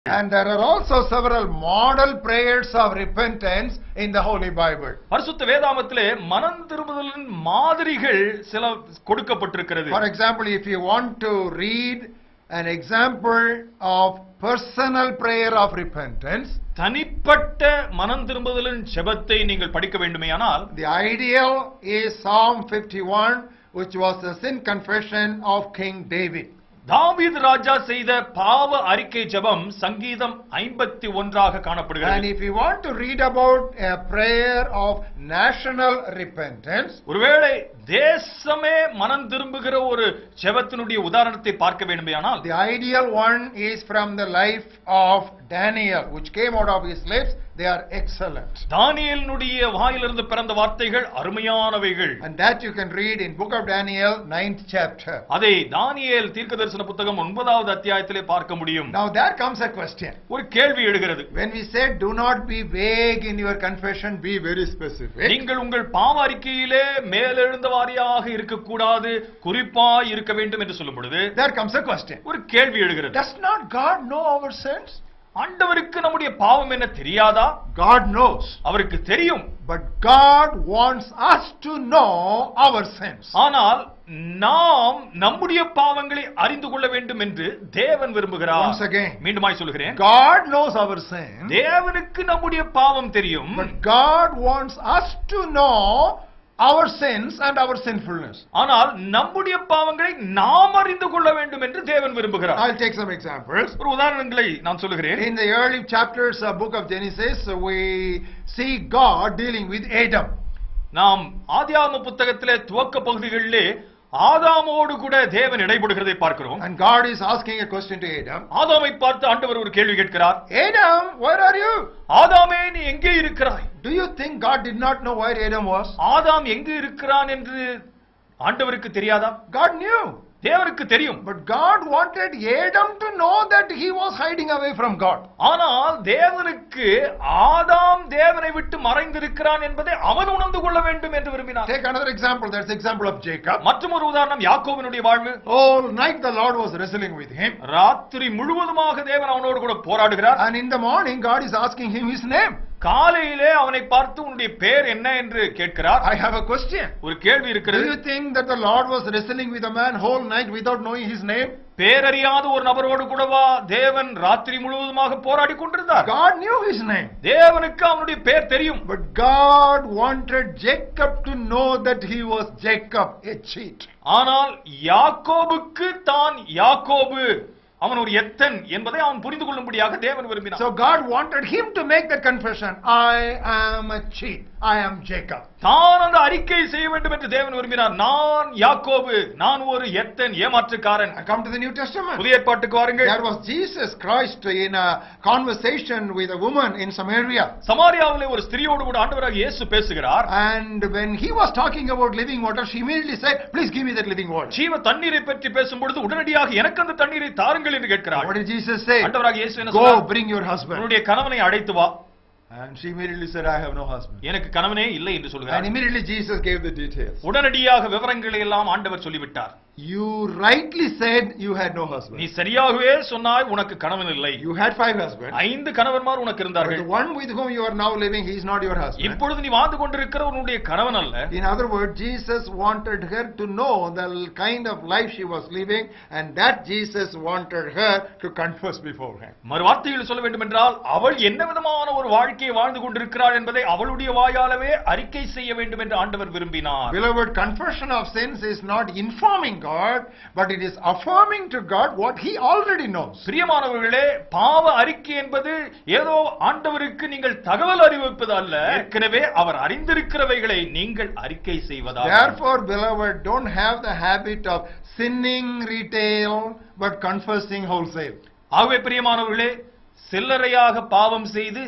And there are also several model prayers of repentance in the Holy Bible. பரிசுத்த வேதாகமத்திலே மனம் திரும்புதலின் மாதிரிகள் சில கொடுக்கப்பட்டிருக்கிறது. For example, if you want to read an example of personal prayer of repentance, தனிப்பட்ட மனம் திரும்புதலின் ஜெபத்தை நீங்கள் படிக்க வேண்டுமேயானால், the ideal is Psalm 51, which was the sin confession of King David. தாவீது ராஜா செய்த பாவ அறிக்கை ஜெபம் சங்கீதம் 51 காணப்படுகிறது. And if you want to read about a prayer of national repentance, ஒருவேளை தேசமே மனம் திரும்புகிற ஒரு ஜெபத்தினுடைய உதாரணத்தை பார்க்க வேண்டுமேயானால், the ideal one is from the life of Daniel, which came out of his lips. They are excellent. தானியேலினுடைய வாயிலிருந்து பிறந்த வார்த்தைகள் அருமையானவைகள். And that you can read in book of Daniel 9th chapter. அதை தானியேல் தீர்க்கதரிசன புத்தகம் 9வது அத்தியாயத்திலே பார்க்க முடியும். Now there comes a question. ஒரு கேள்வி எழுகிறது. When we said do not be vague in your confession, be very specific. நீங்கள் உங்கள் பாவ அறிக்கையிலே மேலெழுந்த வாரியாக இருக்க கூடாது, குறிப்பாய் இருக்க வேண்டும் என்று சொல்லும் பொழுது There comes a question. ஒரு கேள்வி எழுகிறது. Does not God know our sins? ஆண்டவருக்கு நம்முடைய பாவம் என்ன தெரியாதா? God knows. அவருக்கு தெரியும். But God wants us to know our sins. ஆனால் நாம் நம்முடைய பாவங்களை அறிந்து கொள்ள வேண்டும் என்று தேவன் விரும்புகிறார். Once again, மீண்டுமாய் சொல்கிறேன், God knows our sins. தேவனுக்கு நம்முடைய பாவம் தெரியும். But God wants us to know our sins and our sinfulness. ஆனால் நம்முடைய பாவங்களை நாம் அறிந்து கொள்ள வேண்டும் என்று தேவன் விரும்புகிறார். I'll take some examples. ஒரு உதாரணங்களை நான் சொல்கிறேன். In the early chapters of book of Genesis, we see God dealing with Adam. நாம் ஆதியாகம புத்தகத்திலே துவக்க பகுதிகளிலே ஆதாமோடு கூட தேவன் இடைபடுகிறதை பார்க்கிறோம். And God is asking a question to Adam. ஆதாமை பார்த்து ஆண்டவர் ஒரு கேள்வி கேட்கிறார். Adam, where are you? ஆதாமே, நீ எங்கே இருக்கிறாய்? Do you think God did not know where Adam was? ஆதாம் எங்கே இருக்கிறான் என்று ஆண்டவருக்கு தெரியாதா? God knew. தேவனுக்கு தெரியும். But God wanted Adam to know that he was hiding away from God. ஆனால் தேவனுக்கு ஆதாம் தேவனை விட்டு மறைந்திருக்கிறான் என்பதை அவன் உணர்ந்து கொள்ள வேண்டும் என்று விரும்பினார். Take another example. That's the example of Jacob. மற்றொரு உதாரணம் யாக்கோபினுடைய வாழ்வு. All night the Lord was wrestling with him. ராத்திரி முழுவதுமாக தேவன் அவனோடு கூட போராடுகிறார். And in the morning God is asking him his name. காலையிலே அவனை பார்த்து உன்னுடைய பெயர் என்ன என்று கேட்கிறார். I have a question. ஒரு கேள்வி Do இருக்கிறது. you think that the Lord was wrestling with a man whole night without knowing his name? பேரறியாத ஒரு நபரோடு கூடவா தேவன் ராத்திரி முழுவதுமாக போராடி கொண்டிருந்தார்? God knew his name. தேவனுக்கு அவனுடைய பெயர் தெரியும். But God wanted Jacob to know that he was Jacob, a cheat. ஆனால் யாக்கோபுக்கு தான் யாக்கோபு, அவன் ஒரு எத்தன் என்பதை அவன் புரிந்து கொள்ளும்படியாக தேவன் விரும்பினார். So God wanted him to make the confession, I am a cheat, I am Jacob. தான் அந்த அறிக்கை செய்ய வேண்டும் என்று தேவன் விரும்பினார். நான் யாக்கோபு, நான் ஒரு எத்தன், ஏமாற்றுக்காரன். I come to the New Testament. புதிய ஏற்பாட்டுக்கு வாருங்கள். There was Jesus Christ in a conversation with a woman in Samaria. சமாரியாவிலே ஒரு ஸ்திரியோடு கூட ஆண்டவராகிய இயேசு பேசுகிறார். And when he was talking about living water, she immediately said, please give me that living water. ஜீவ தண்ணீரை பற்றி பேசும்பொழுது உடனடியாக எனக்கு அந்த தண்ணீரை தாருங்கள் என்று கேட்கிறார். What did Jesus say? ஆண்டவராகிய இயேசு என்ன Go, சொன்னார்? bring your husband. உன்னுடைய கணவனை அழைத்து வா. And she immediately said, I have no husband. எனக்கு கணவனே இல்லை என்று And சொல்கிறார். immediately Jesus gave the details. உடனடியாக விவரங்களை எல்லாம் ஆண்டவர் சொல்லிவிட்டார். You rightly said you had no husband. நீ சரியாகவே சொன்னாய், உனக்கு கணவன் இல்லை. You had 5 husbands. 5 கணவன்மார் உனக்கு But இருந்தார்கள். the one with whom you are now living, he is not your husband. இப்பொழுது நீ வாழ்ந்து கொண்டிருக்கிற உன்னுடைய கணவன் அல்ல. In other words, Jesus wanted her to know the kind of life she was living, and that Jesus wanted her to confess before him. மறு வார்த்தையில் சொல்ல வேண்டும் என்றால், அவள் என்ன விதமான ஒரு வாழ்க்கையை வாழ்ந்து கொண்டிருக்கிறாள் என்பதை அவளுடைய வாயாலவே அறிக்கை செய்ய வேண்டும் என்று ஆண்டவர் விரும்பினார். Beloved, confession of sins is not informing God, but it is affirming to God what he already knows. பிரியமானவர்களே, பாவ அறிக்கை என்பது ஏதோ ஆண்டவருக்கு நீங்கள் தகவல் அறிவிப்பது அல்ல, ஏற்கனவே அவர் அறிந்திருக்கிறவைகளை நீங்கள் அறிக்கை செய்வதாகும். Therefore, beloved, don't have the habit of sinning retail but confessing wholesale. ஆகவே பிரியமானவர்களே, சில்லறையாக பாவம் செய்து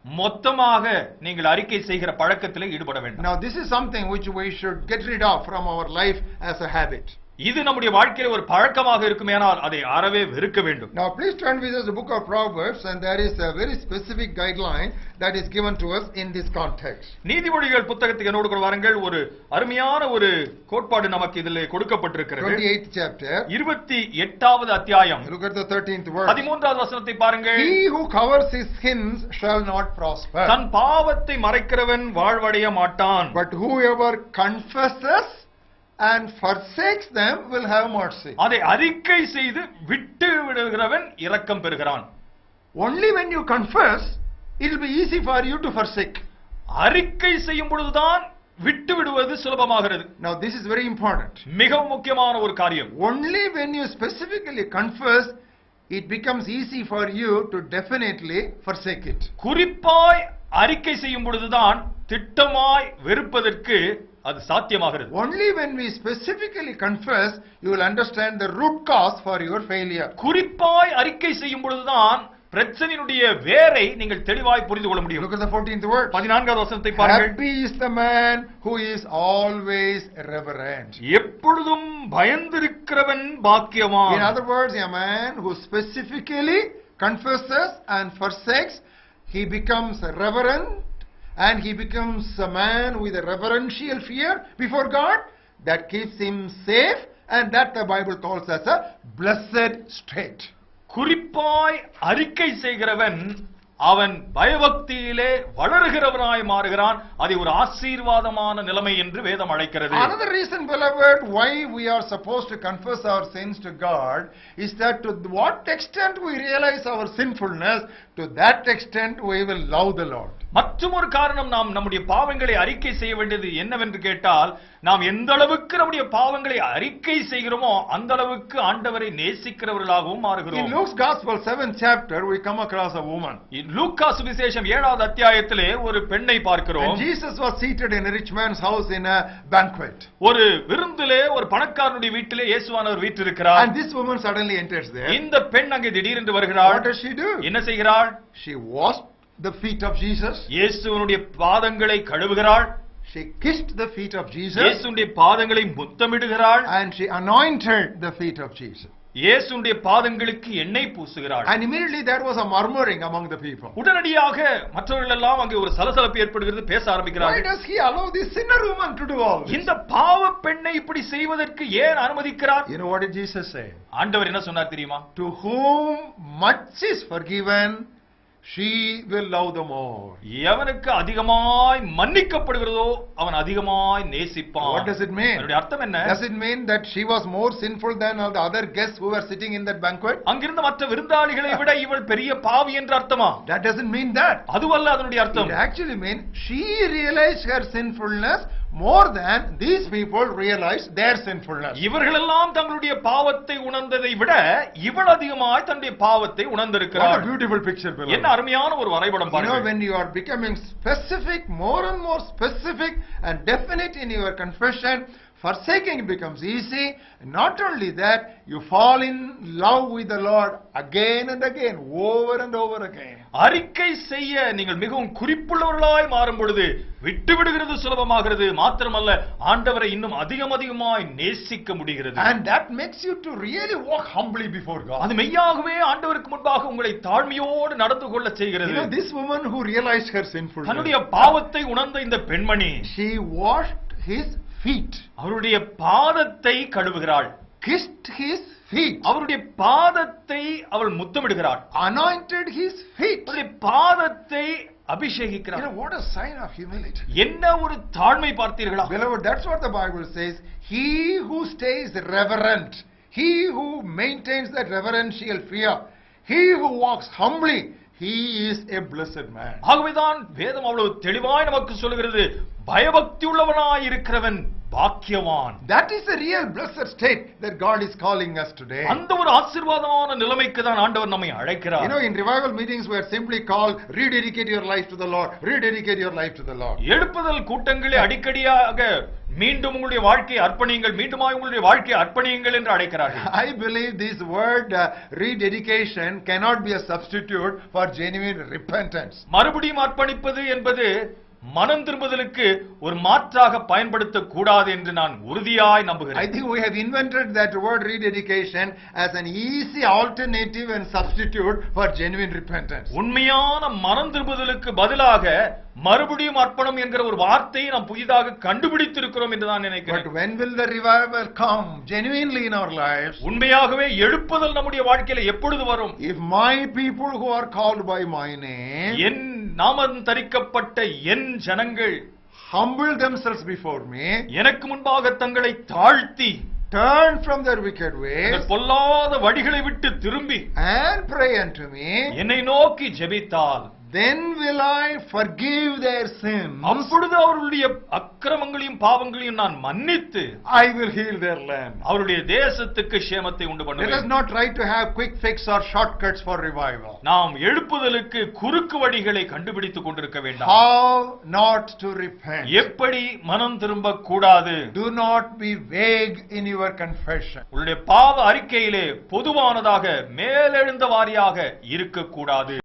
மொத்தமாக நீங்கள் அறிக்கை செய்கிற பழக்கத்திலே ஈடுபட வேண்டும். Now this is something which we should get rid of from our life as a habit. இது நம்முடைய வாழ்க்கையில ஒரு பழக்கமாக இருக்குமேனால் அதை அறவே வெறுக்க வேண்டும். Now please turn with us the book of Proverbs, and there is a very specific guideline that is given to us in this context. நீதிமொழிகள் புத்தகத்துக்கு என்னோடு கூட வாருங்கள். ஒரு அருமையான ஒரு கோட்பாடு நமக்கு இதிலே கொடுக்கப்பட்டிருக்கிறது. 28th chapter. 28வது அத்தியாயம். Look at the 13th verse. 13வது வசனத்தை பாருங்கள். He who covers his sins shall not prosper. தன் பாவத்தை மறைக்கிறவன் வாழ்வடைய மாட்டான். But whoever confesses and forsakes them will have mercy. அதை அறிக்கை செய்து விட்டு விடுகிறவன் இரக்கம் பெறுகிறான். Only when you confess, it will be easy for you to forsake. அறிக்கை செய்யும் பொழுதுதான் விட்டு விடுவது சுலபமாகிறது. Now this is very important. மிகவும் முக்கியமான ஒரு காரியம். Only when you specifically confess, it becomes easy for you to definitely forsake it. குறிப்பாய் அறிக்கை செய்யும் பொழுதுதான் திட்டமாய் வெறுப்பதற்கு அது சாத்தியமாகிறது. Only when we specifically confess, you will understand the root cause for your failure. குறிப்பாய் அறிக்கை செய்யும் பொழுதுதான் பிரச்சனையினுடைய வேரை நீங்கள் தெளிவாய் புரிந்து கொள்ள முடியும். Look at the 14th verse. 14வது வசனத்தை பாருங்கள். Happy is the man who is always reverent. எப்பொழுதும் பயந்திருக்கிறவன் பாக்கியவான். In other words, a man who specifically confesses and forsakes, he becomes reverent, and he becomes a man with a reverential fear before God that keeps him safe, and that the Bible calls as a blessed state. குறிப்பாய் அறிக்கை செய்கிறவன் அவன் பயபக்தியிலே வளருகிறவனாய் மாறுகிறான். அது ஒரு ஆசீர்வாதமான நிலைமை என்று வேதம் அழைக்கிறது. Another reason, beloved, why we are supposed to confess our sins to God is that to what extent we realize our sinfulness, to that extent we will love the Lord. மற்றொரு காரணம், நாம் நம்முடைய பாவங்களை அறிக்கை செய்ய வேண்டியது என்னவென்று கேட்டால், நாம் எந்த அளவுக்கு நம்முடைய பாவங்களை அறிக்கை செய்கிறோமோ அந்த அளவுக்கு ஆண்டவரை நேசிக்கிறவர்களாகவும் மாறுகிறோம். In Luke's Gospel 7th chapter, we come across a woman. லூக்கா சுவிசேஷம் 7வது அத்தியாயத்திலே ஒரு பெண்ணை பார்க்கிறோம். And Jesus was seated in a rich man's house in a banquet. ஒரு விருந்திலே ஒரு பணக்காரனுடைய வீட்டிலே இயேசுவானவர் வீற்றிருக்கிறார். And this woman suddenly enters there. இந்த பெண் அங்கே திடீரென்று வருகிறாள். What does she do? என்ன செய்கிறாள்? She washed the feet of Jesus. இயேசுவினுடைய பாதங்களை கழுவுகிறாள். She kissed the feet of Jesus. இயேசுவினுடைய பாதங்களை முத்தமிடுகிறாள். And she anointed the feet of Jesus. இயேசுவினுடைய பாதங்களுக்கு எண்ணெய் பூசுகிறாள். And immediately there was a murmuring among the people. உடனடியாக மற்றவர்கள் எல்லாம் அங்கே ஒரு சலசலப்பு ஏற்படுகிறது, பேச Why ஆரம்பிக்கிறார்கள். does he allow this sinner woman to do all this? இந்த பாவ பெண்ணை இப்படி செய்வதற்கு ஏன் அனுமதிக்கிறார்? You know what did Jesus say? ஆண்டவர் என்ன சொன்னார் தெரியுமா? To whom much is forgiven, she will love the more. எவனுக்கு அதிகமாய் மன்னிக்கப்படுகிறதோ அவன் அதிகமாய் நேசிப்பான். What does it mean? அதனுடைய அர்த்தம் என்ன? Does it mean that she was more sinful than all the other guests who were sitting in that banquet? அங்கிருந்த மற்ற விருந்தாளிகளை விட இவள் பெரிய பாவி என்ற அர்த்தமா? That doesn't mean that. அதுவல்ல அதனுடைய அர்த்தம். It actually means she realized her sinfulness more than these people realized their sinfulness. இவர்களெல்லாம் தங்களுடைய பாவத்தை உணர்ந்ததை விட இவள் அதிகமாய் தன்னுடைய பாவத்தை What உணர்ந்திருக்கிறாள். a beautiful picture, beloved. என்ன அருமையான ஒரு வரைபடம் You know, பாருங்கள். when you are becoming specific, more and more specific and definite in your confession, forsaking becomes easy. Not only that, you fall in love with the Lord again and again, over and over again. அறிக்கை செய்ய நீங்கள் மிகவும் குறிப்புள்ளவர்களாய் மாறும் பொழுது விட்டு விடுகிறது சுலபமாகிறது. மாத்திரமல்ல, ஆண்டவரை இன்னும் அதிகமாய் நேசிக்க முடிகிறது. And that makes you to really walk humbly before God. அது மெய்யாகவே ஆண்டவருக்கு முன்பாக உங்களை தாழ்மையோடு நடந்து கொள்ள You செய்கிறது. know, this woman who realized her sinfulness, தன்னுடைய பாவத்தை உணர்ந்த இந்த பெண்மணி she washed his feet, அவருடைய பாதத்தை கழுவுகிறாள். kissed his feet, அவருடைய பாதத்தை அவள் முத்தமிடுகிறாள். anointed his feet. அவருடைய பாதத்தை You அபிஷேகிக்கிறாள். know, what a sign of humility. என்ன ஒரு தாழ்மை பார்த்தீர்களா? Beloved, that's what the Bible says. He who stays reverent, he who maintains that reverential fear, he who walks humbly, he is a blessed man. ஆகவேதான் வேதம் அவ்வளவு தெளிவாய் நமக்கு சொல்கிறது, பயபக்தி உள்ளவனாய் இருக்கிறவன் பாக்கியவான். That is the real blessed state that God is calling us today. அந்த ஒரு ஆசீர்வாதமான நிலைமைக்கு தான் ஆண்டவர் நம்மை அழைக்கிறார். You know, in revival meetings we are simply called, rededicate your life to the Lord, rededicate your life to the Lord. எழுப்புதல் கூட்டங்களே அடிக்கடியாக மீண்டும் உங்களுடைய வாழ்க்கையை அர்ப்பணியுங்கள், மீண்டுமாய் உங்களுடைய வாழ்க்கையை அர்ப்பணியுங்கள் என்று அழைக்கிறார்கள். I believe this word rededication cannot be a substitute for genuine repentance. மறுபடியும் அர்ப்பணிப்பது என்பது மனம் திரும்புதலுக்கு ஒரு மாற்றாக பயன்படுத்தக் கூடாது என்று நான் உறுதியாய் I நம்புகிறேன். think we have invented that word rededication as an easy alternative and substitute for genuine repentance. உண்மையான மனம் திரும்புதலுக்கு பதிலாக மறுபடியும் அர்ப்பணம் என்கிற ஒரு வார்த்தையை நாம் புதிதாக கண்டுபிடித்திருக்கிறோம் என்று நான் But நினைக்கிறேன். when will the revival come genuinely in our lives? உண்மையாகவே எழுப்புதல் நம்முடைய வாழ்க்கையில எப்பொழுது வரும்? If my people who are called by my name என் நாமம் தரிக்கப்பட்ட என் ஜனங்கள் humble themselves before me, எனக்கு முன்பாக தங்களை தாழ்த்தி turn from their wicked ways, தங்கள் பொல்லாத வழிகளை விட்டு திரும்பி and pray unto me, என்னை நோக்கி ஜெபித்தால் then will I forgive their sins. அப்பொழுது அவர்களுடைய அக்கிரமங்களையும் பாவங்களையும் நான் மன்னித்து I will heal their land. அவருடைய தேசத்துக்கு சேமத்தை உண்டு Let us பண்ணுவேன். not try to have quick fix or shortcuts for revival. நாம் எழுப்புதலுக்கு குறுக்கு வழிகளை கண்டுபிடித்துக் கொண்டிருக்க வேண்டாம். How not to repent. எப்படி மனம் திரும்ப கூடாது? Do not be vague in your confession. உங்களுடைய பாவ அறிக்கையிலே பொதுவானதாக மேலெழுந்த வாரியாக இருக்கக்கூடாது.